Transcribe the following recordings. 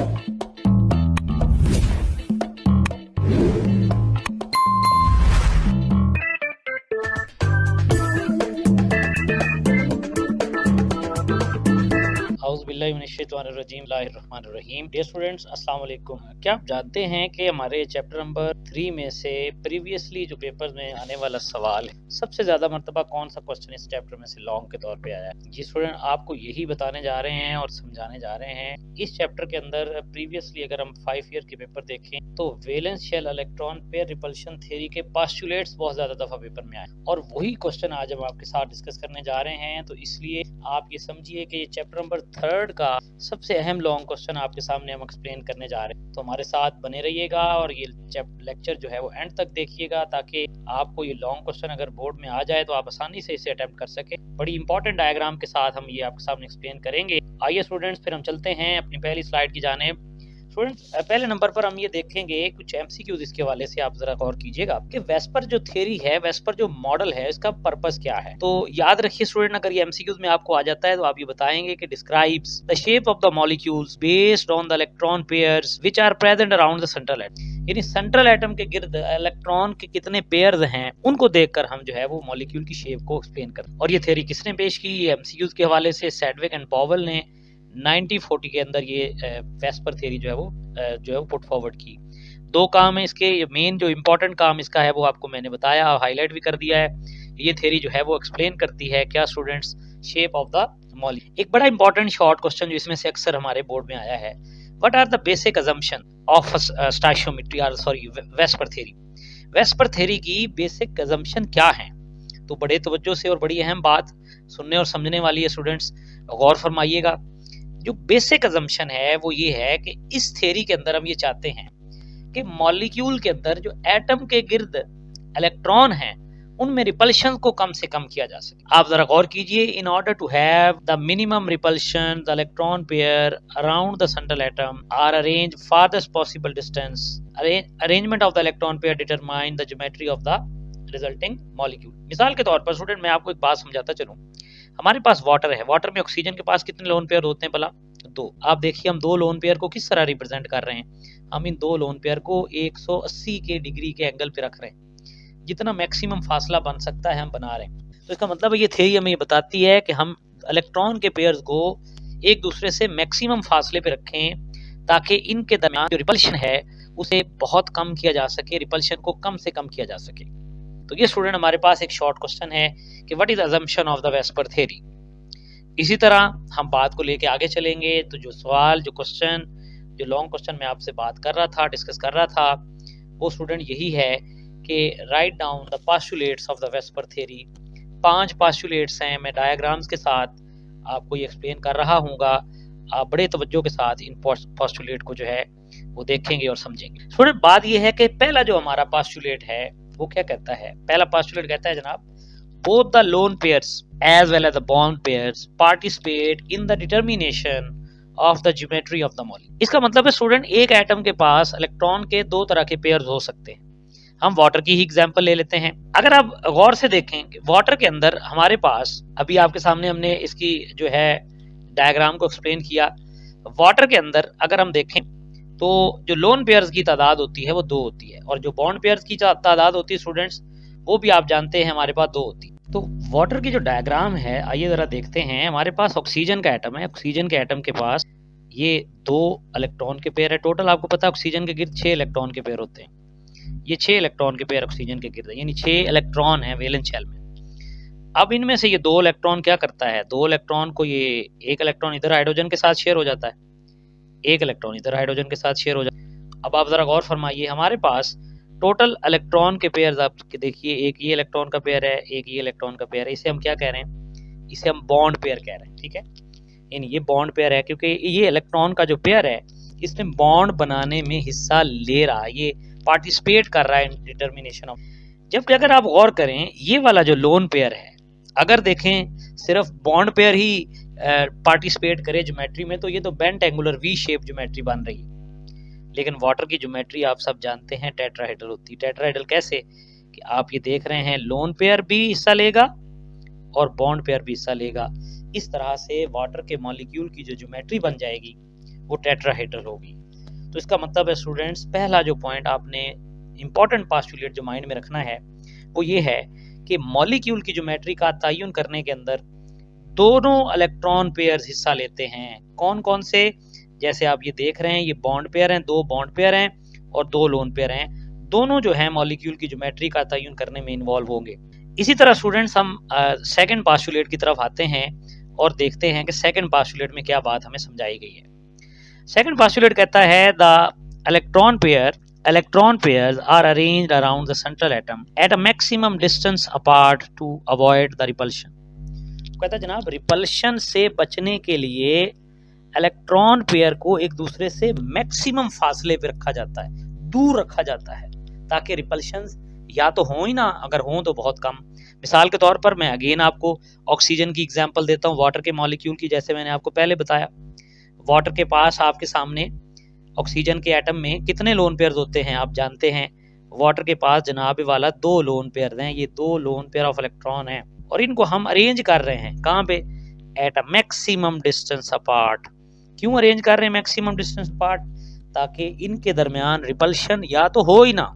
औज़ुबिल्लाहिमिनश्शैतानिर्रजीम dear students, अस्सलाम वालेकुम। क्या आप जानते हैं कि हमारे चैप्टर नंबर 3 में से प्रीवियसली जो पेपर में आने वाला सवाल है, सबसे ज़्यादा मरतबा कौन सा क्वेश्चन इस चैप्टर में से लॉन्ग के तौर पे आया है? जी स्टूडेंट, आपको यही बताने जा रहे हैं और समझाने जा रहे हैं। इस चैप्टर के अंदर प्रीवियसली अगर हम 5 ईयर के पेपर देखें तो valence shell electron pair repulsion theory के पोस्टुलेट्स बहुत ज़्यादा दफ़ा पेपर में आए और वही क्वेश्चन आज हम आपके साथ डिस्कस करने जा रहे हैं। तो इसलिए आप ये समझिए कि ये चैप्टर नंबर 3 का सबसे अहम लॉन्ग क्वेश्चन आपके सामने हम एक्सप्लेन करने जा रहे हैं। तो हमारे साथ बने रहिएगा और ये लेक्चर जो है वो एंड तक देखिएगा, ताकि आपको ये लॉन्ग क्वेश्चन अगर बोर्ड में आ जाए तो आप आसानी से इसे अटेम्प्ट कर सके। बड़ी इंपॉर्टेंट डायग्राम के साथ हम ये आपके सामने एक्सप्लेन करेंगे। आइए स्टूडेंट्स, फिर हम चलते हैं अपनी पहली स्लाइड की जानिब। स्टूडेंट्स, पहले नंबर पर हम ये देखेंगे कुछ एमसीक्यूज इसके हवाले से। आप जरा गौर कीजिएगा कि वेस्पर जो थ्योरी है, वेस्पर जो मॉडल है, इसका पर्पस क्या है। तो याद रखिए स्टूडेंट, अगर ये एमसीक्यूज में आपको आ जाता है तो आप ये बताएंगे कि describes the shape of the molecules based on the electron pairs which are present around the central atom. यानी सेंट्रल एटम के गिर्द इलेक्ट्रॉन के कितने पेयर्स हैं, उनको देखकर हम जो है वो मॉलिक्यूल की शेप को एक्सप्लेन करते हैं। और ये थ्योरी किसने पेश की? एमसीक्यूज के हवाले से सैडविक एंड पॉवेल ने 1940 के अंदर ये वेस्पर थ्योरी जो है वो पुट फॉरवर्ड की। दो काम है इसके, मेन जो इम्पोर्टेंट काम इसका है वो आपको मैंने बताया, हाईलाइट भी कर दिया है। ये थ्योरी जो है वो एक्सप्लेन करती है क्या students? Shape of the molecule. एक बड़ा इंपॉर्टेंट शॉर्ट क्वेश्चन जो इसमें से अक्सर हमारे बोर्ड में आया है, what are the basic assumption of stoichiometry और वेस्पर थ्योरी। वेस्पर थ्योरी की बेसिक अजम्पशन क्या है? तो बड़े तवज्जो से और बड़ी अहम बात सुनने और समझने वाली है स्टूडेंट्स, गौर फरमाइएगा। जो बेसिक अजम्पशन है वो ये है कि इस थ्योरी के अंदर हम ये चाहते हैं कि मॉलिक्यूल के अंदर जो एटम के गिर्द इलेक्ट्रॉन हैं उनमें रिपल्शन को कम से कम किया जा सके। आप जरा गौर कीजिए, in order to have the minimum repulsion the electron pair around the central atom are arrange farthest possible distance. Arrangement of the electron pair determine the geometry of the resulting molecule. मिसाल के तौर पर student, मैं आपको एक बात समझाता चलूं। हमारे पास वाटर है, वाटर में ऑक्सीजन के पास कितने लोन पेयर होते हैं भला? 2। आप देखिए हम 2 लोन पेयर को किस तरह रिप्रेजेंट कर रहे हैं। हम इन 2 लोन पेयर को 180 के डिग्री के एंगल पे रख रहे हैं। जितना मैक्सिमम फासला बन सकता है हम बना रहे हैं। तो इसका मतलब ये थ्योरी हमें ये बताती है कि हम इलेक्ट्रॉन के पेयर्स को एक दूसरे से मैक्सिमम फासले पे रखें, ताकि इनके दरमियान जो रिपल्शन है उसे बहुत कम किया जा सके, रिपल्शन को कम से कम किया जा सके। तो ये स्टूडेंट हमारे पास एक शॉर्ट क्वेश्चन है कि what is assumption of the VSEPR theory. इसी तरह हम बात को लेके आगे चलेंगे। तो जो सवाल, जो क्वेश्चन, जो लॉन्ग क्वेश्चन मैं आपसे बात कर रहा था, डिस्कस कर रहा था, वो स्टूडेंट यही है कि write down the postulates of the VSEPR theory. 5 postulates हैं, मैं डायग्राम्स के साथ आपको ये एक्सप्लेन कर रहा हूँगा। आप बड़े तवज्जो के साथ इन पोस्टुलेट को जो है वो देखेंगे और समझेंगे। स्टूडेंट, बात ये है कि पहला जो हमारा पोस्टुलेट है वो क्या कहता है? पहला पोस्टुलेट कहता है जनाब, both the lone pairs as well as the bond pairs participate in the determination of the geometry of the molecule। इसका मतलब है स्टूडेंट, एक एटम के पास इलेक्ट्रॉन के 2 तरह के पेयर्स हो सकते हैं। हम वाटर की ही एग्जांपल ले लेते हैं। अगर आप गौर से देखें, वाटर के अंदर हमारे पास, अभी आपके सामने हमने इसकी जो है डायग्राम को एक्सप्लेन किया। वाटर के अंदर अगर हम देखें तो जो लोन पेयर्स की तादाद होती है वो 2 होती है, और जो बॉन्ड पेयर्स की तादाद होती है स्टूडेंट्स, वो भी आप जानते हैं हमारे पास 2 होती है। तो वाटर की जो डायग्राम है, आइए जरा देखते हैं। हमारे पास ऑक्सीजन का एटम है, ऑक्सीजन के एटम के पास ये 2 इलेक्ट्रॉन के पेयर है। टोटल आपको पता है ऑक्सीजन के गिर्द 6 इलेक्ट्रॉन के पेयर होते हैं। ये 6 इलेक्ट्रॉन के पेयर ऑक्सीजन के गिर्द है, यानी 6 इलेक्ट्रॉन है वैलेंस शेल में। अब इनमें से ये 2 इलेक्ट्रॉन क्या करता है? 2 इलेक्ट्रॉन को, ये एक इलेक्ट्रॉन इधर हाइड्रोजन के साथ शेयर हो जाता है, एक इलेक्ट्रॉन इधर हाइड्रोजन के साथ शेयर हो जाता है। अब आप जरा गौर फरमाइए, हमारे पास टोटल इलेक्ट्रॉन के पेयर्स आप देखिए, एक ये इलेक्ट्रॉन का पेयर है, एक ये इलेक्ट्रॉन का पेयर है। इसे हम क्या कह रहे हैं? इसे हम बॉन्ड पेयर कह रहे हैं, ठीक है। यानी ये बॉन्ड पेयर है क्योंकि ये इलेक्ट्रॉन का जो पेयर है इसने बॉन्ड बनाने में हिस्सा ले रहा है, ये पार्टिसिपेट कर रहा है इन डिटर्मिनेशन ऑफ। जबकि अगर आप गौर करें, ये वाला जो लोन पेयर है, अगर देखें सिर्फ बॉन्ड पेयर ही पार्टिसिपेट करे ज्योमेट्री में, तो ये तो bent angular V shape geometry बन रही है। लेकिन वाटर की ज्योमेट्री आप सब जानते हैं टेट्राहेड्रल होती है। टेट्राहेड्रल कैसे? कि आप ये देख रहे हैं, लोन पेयर भी हिस्सा लेगा और बॉन्ड पेयर भी हिस्सा लेगा। इस तरह से वाटर के मॉलिक्यूल की जो ज्योमेट्री बन जाएगी वो टेट्राहेड्रल होगी। तो इसका मतलब है स्टूडेंट्स, पहला जो पॉइंट आपने इंपॉर्टेंट पोस्टुलेट जो माइंड में रखना है वो ये है कि मॉलिक्यूल की ज्योमेट्री का तयन करने के अंदर दोनों इलेक्ट्रॉन पेयर्स हिस्सा लेते हैं। कौन कौन से? जैसे आप ये देख रहे हैं, ये बॉन्ड पेयर हैं, 2 बॉन्ड पेयर हैं और 2 लोन पेयर हैं। दोनों जो है मॉलिक्यूल की ज्योमेट्री का तयन करने में इन्वॉल्व होंगे। इसी तरह स्टूडेंट्स हम सेकंड पोस्टुलेट की तरफ आते हैं और देखते हैं कि सेकंड पोस्टुलेट में क्या बात हमें समझाई गई है। सेकंड पोस्टुलेट कहता है the electron pairs are arranged around the central atom at a maximum distance apart to avoid the repulsion। कहता है जनाब, रिपल्शन से बचने के लिए इलेक्ट्रॉन पेयर को एक दूसरे से मैक्सिमम फासले पे रखा जाता है, दूर रखा जाता है, ताकि रिपल्शन या तो हो ही ना, अगर हो तो बहुत कम। मिसाल के तौर पर मैं अगेन आपको ऑक्सीजन की एग्जांपल देता हूँ, वाटर के मॉलिक्यूल की। जैसे मैंने आपको पहले बताया, वाटर के पास आपके सामने ऑक्सीजन के एटम में कितने लोन पेयर्स होते हैं आप जानते हैं। वाटर के पास जनाब वाला 2 लोन पेयर हैं, ये 2 लोन पेयर ऑफ इलेक्ट्रॉन हैं और इनको हम अरेंज कर रहे हैं कहाँ पे? At a maximum distance apart. क्यों अरेंज कर रहे हैं मैक्सिमम डिस्टेंस अपार्ट? ताकि इनके दरमियान रिपल्शन या तो हो ही ना,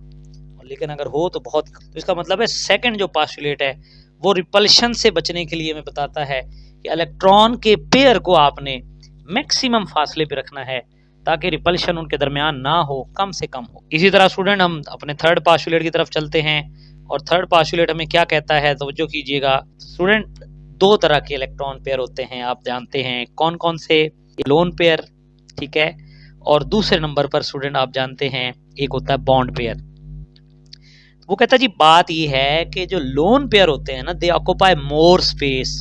लेकिन अगर हो तो बहुत। तो इसका मतलब है सेकंड जो पोस्टुलेट है वो रिपल्शन से बचने के लिए हमें बताता है कि इलेक्ट्रॉन के पेयर को आपने मैक्सिमम फासले पे रखना है ताकि रिपल्शन उनके दरमियान ना हो, कम से कम हो। इसी तरह स्टूडेंट हम अपने थर्ड पोस्टुलेट की तरफ चलते हैं और थर्ड पोस्टुलेट हमें क्या कहता है, तवज्जो कीजिएगा स्टूडेंट। 2 तरह के इलेक्ट्रॉन पेयर होते हैं, आप जानते हैं कौन कौन से? लोन पेयर, ठीक है, और दूसरे नंबर पर स्टूडेंट आप जानते हैं एक होता है बॉन्ड पेयर। वो कहता है जी बात ये है कि जो लोन पेयर होते हैं ना, they occupy more space.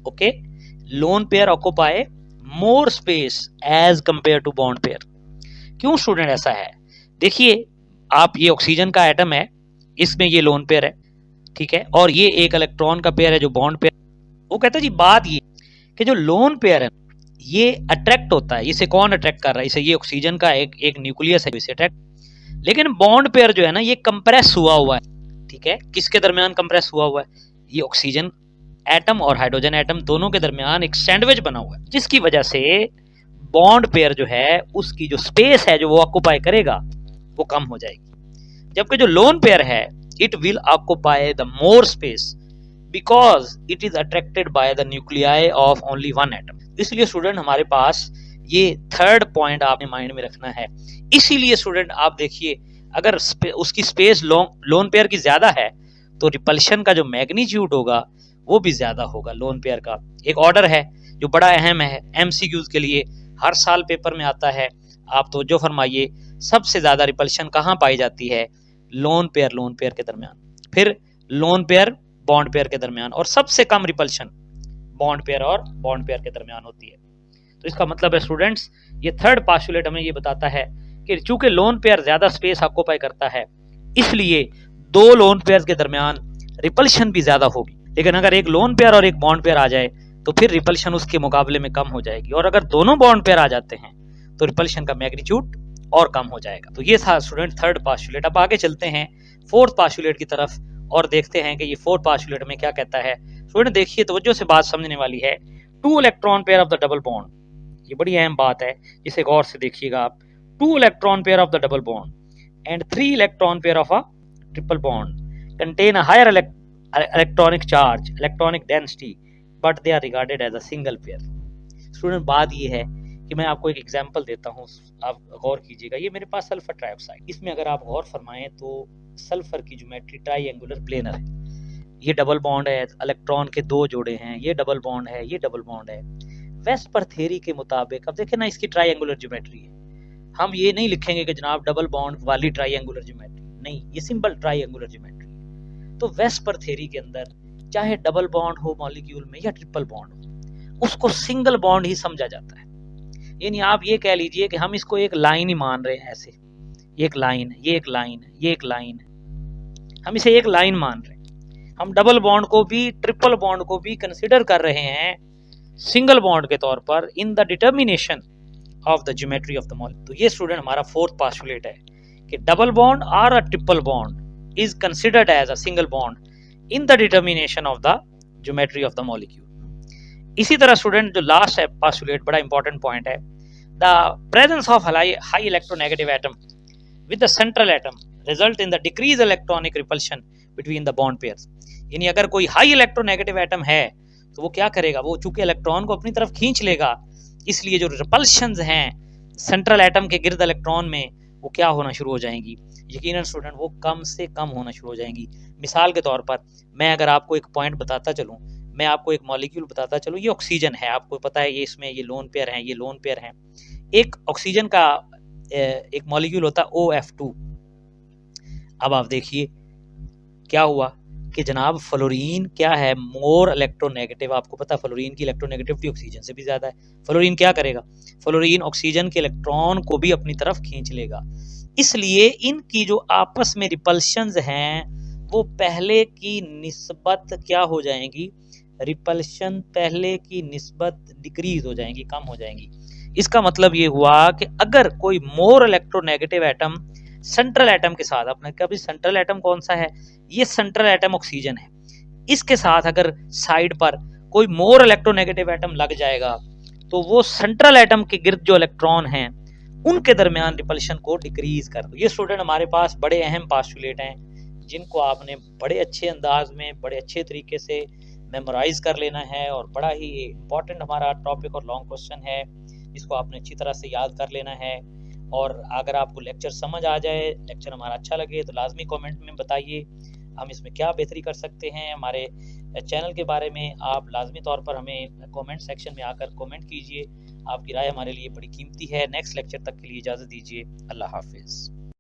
Okay, lone pair occupy more space as compare to bond pair. क्यों स्टूडेंट ऐसा है? देखिए, आप ये ऑक्सीजन का एटम है, इसमें ये लोन पेयर है, ठीक है, और ये एक इलेक्ट्रॉन का पेयर है जो बॉन्ड पेयर। वो कहता है जी बात ये कि जो लोन पेयर है ये अट्रैक्ट होता है। इसे कौन अट्रैक्ट कर रहा है? इसे ये ऑक्सीजन का एक न्यूक्लियस है, इसे अट्रैक्ट। लेकिन बॉन्ड पेयर जो है ना, ये कंप्रेस हुआ हुआ है, ठीक है। किसके दरमियान कंप्रेस हुआ हुआ है? ये ऑक्सीजन एटम और हाइड्रोजन एटम दोनों के दरमियान एक सैंडविच बना हुआ है, जिसकी वजह से बॉन्ड पेयर जो है उसकी जो स्पेस है जो वो ऑक्यूपाई करेगा वो कम हो जाएगी। जबकि जो लोन पेयर है it will occupy the more space because it is attracted by the nuclei of only one atom. इसलिए स्टूडेंट हमारे पास ये थर्ड पॉइंट आपने माइंड में रखना है। इसीलिए स्टूडेंट आप देखिए, अगर उसकी स्पेस लोन पेयर की ज्यादा है तो रिपल्शन का जो मैग्नीट्यूड होगा वो भी ज्यादा होगा लोन पेयर का। एक ऑर्डर है जो बड़ा अहम है एमसीक्यूज के लिए, हर साल पेपर में आता है। आप तो जो फरमाइए, सबसे ज्यादा रिपल्शन कहाँ पाई जाती है? लोन पेयर के दरमियान, फिर लोन पेयर बॉन्ड पेयर के दरमियान, और सबसे कम रिपल्शन बॉन्ड पेयर और बॉन्ड पेयर के दरमियान होती है। तो इसका मतलब है स्टूडेंट्स, ये थर्ड पोस्टुलेट हमें ये बताता है कि चूंकि लोन पेयर ज्यादा स्पेस ऑक्यूपाई करता है, इसलिए 2 लोन पेयर के दरमियान रिपल्शन भी ज्यादा होगी। लेकिन अगर एक लोन पेयर और एक बॉन्ड पेयर आ जाए तो फिर रिपल्शन उसके मुकाबले में कम हो जाएगी, और अगर दोनों बॉन्ड पेयर आ जाते हैं तो रिपल्शन का मैग्नीट्यूड और कम हो जाएगा। तो ये था स्टूडेंट थर्ड पोस्टुलेट। अब आगे चलते हैं फोर्थ पोस्टुलेट की तरफ और देखते हैं कि ये फोर्थ पोस्टुलेट में क्या कहता है। स्टूडेंट देखिए, तवज्जो से बात समझने वाली है। 2 electron pair of the double bond, ये बड़ी अहम बात है, इसे गौर से देखिएगा आप। 2 electron pair of the double bond and 3 electron pair of a triple bond contain a higher electronic charge, electronic density, but they are regarded as a single pair. Student बात ये है कि मैं आपको एक एग्जांपल देता हूँ, आप गौर कीजिएगा। ये मेरे पास सल्फर ट्राइऑक्साइड, इसमें अगर आप गौर फरमाएं तो सल्फर की ज्योमेट्री ट्राइएंगुलर प्लेनर है। ये डबल बॉन्ड है, इलेक्ट्रॉन के 2 जोड़े हैं, ये डबल बॉन्ड है, ये डबल बॉन्ड है। वेस्पर थ्योरी के मुताबिक, अब देखें ना, इसकी ट्राइएंगुलर ज्योमेट्री है। हम ये नहीं लिखेंगे कि जनाब डबल बॉन्ड वाली ट्राइएंगुलर ज्योमेट्री, नहीं, ये सिंपल ट्राइएंगुलर ज्योमेट्री। तो वेस्पर थ्योरी के अंदर चाहे डबल बॉन्ड हो मॉलिक्यूल में या ट्रिपल बॉन्ड हो, उसको सिंगल बॉन्ड ही समझा जाता है। यानी आप ये कह लीजिए कि हम इसको एक लाइन ही मान रहे हैं, ऐसे एक लाइन, ये एक लाइन, ये एक लाइन, हम इसे एक लाइन मान रहे हैं। हम डबल बॉन्ड को भी ट्रिपल बॉन्ड को भी कंसिडर कर रहे हैं सिंगल बॉन्ड के तौर पर इन the determination of the geometry of the molecule. तो ये स्टूडेंट हमारा फोर्थ पोस्टुलेट है कि डबल बॉन्ड और a triple bond is considered as a single bond in the determination of the geometry of the molecule. इसी तरह student जो last है पोस्टुलेट, बड़ा इंपॉर्टेंट पॉइंट है, the presence of high electronegative atom with the central atom result in the decreased electronic repulsion between the bond pairs। यानी अगर कोई high electronegative atom है तो वो क्या करेगा, वो चूंकि इलेक्ट्रॉन को अपनी तरफ खींच लेगा, इसलिए जो रिपल्शंस हैं सेंट्रल एटम के गिर्द इलेक्ट्रॉन में वो क्या होना शुरू हो जाएंगी, यकीनन स्टूडेंट वो कम से कम होना शुरू हो जाएंगी। मिसाल के तौर पर मैं अगर आपको एक पॉइंट बताता चलूँ, मैं आपको एक मॉलिक्यूल बताता चलूँ, ये ऑक्सीजन है, आपको पता है ये इसमें ये लोन पेयर हैं, ये लोन पेयर हैं। एक ऑक्सीजन का एक मॉलिक्यूल होता है OF2। अब आप देखिए क्या हुआ कि जनाब फ्लोरीन क्या है, मोर इलेक्ट्रोनेगेटिव। आपको पता है फ्लोरीन की इलेक्ट्रोनेगेटिविटी ऑक्सीजन से भी ज़्यादा है। फ्लोरीन क्या करेगा, फ्लोरीन ऑक्सीजन के इलेक्ट्रॉन को भी अपनी तरफ खींच लेगा, इसलिए इनकी जो आपस में रिपल्शंस हैं वो पहले की निस्बत क्या हो जाएंगी, रिपल्शन पहले की निस्बत डिक्रीज हो जाएंगी, कम हो जाएंगी। इसका मतलब ये हुआ कि अगर कोई more electronegative atom central atom के साथ, अपने कभी सेंट्रल एटम कौन सा है, ये सेंट्रल एटम ऑक्सीजन है, इसके साथ अगर साइड पर कोई मोर इलेक्ट्रोनेगेटिव एटम लग जाएगा तो वो सेंट्रल एटम के गिर्द जो इलेक्ट्रॉन हैं उनके दरमियान रिपल्शन को डिक्रीज कर दो। ये स्टूडेंट हमारे पास बड़े अहम पास्टुलेट हैं जिनको आपने बड़े अच्छे अंदाज में, बड़े अच्छे तरीके से मेमोराइज कर लेना है, और बड़ा ही इंपॉर्टेंट हमारा टॉपिक और लॉन्ग क्वेश्चन है, इसको आपने अच्छी तरह से याद कर लेना है। और अगर आपको लेक्चर समझ आ जाए, लेक्चर हमारा अच्छा लगे तो लाजमी कमेंट में बताइए हम इसमें क्या बेहतरी कर सकते हैं। हमारे चैनल के बारे में आप लाजमी तौर पर हमें कमेंट सेक्शन में आकर कमेंट कीजिए, आपकी राय हमारे लिए बड़ी कीमती है। नेक्स्ट लेक्चर तक के लिए इजाज़त दीजिए, अल्लाह हाफिज़।